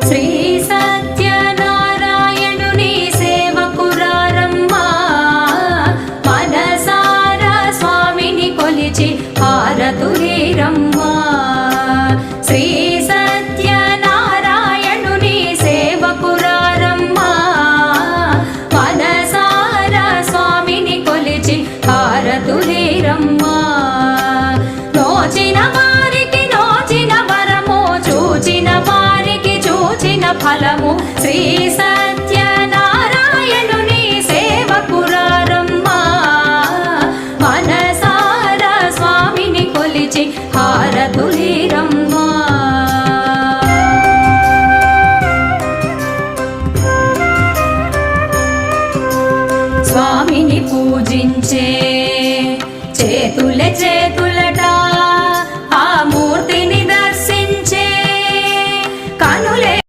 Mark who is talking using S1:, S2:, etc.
S1: శ్రీ సత్యనారాయణుని సేవకురారమ్మా మనసారా స్వామిని కొలిచి హారతులీరమ్మా శ్రీ సత్యనారాయణుని సేవకురారమ్మా మనసారా స్వామిని కొలిచి హారతులీరమ్మా నోచిన వారికి నోచిన వరము చూచిన వారికి చూచిన ఫలము శ్రీ సత్యనారాయణుని సేవకురారమ్మా మనసారా స్వామిని కొలిచి హారతులీరమ్మా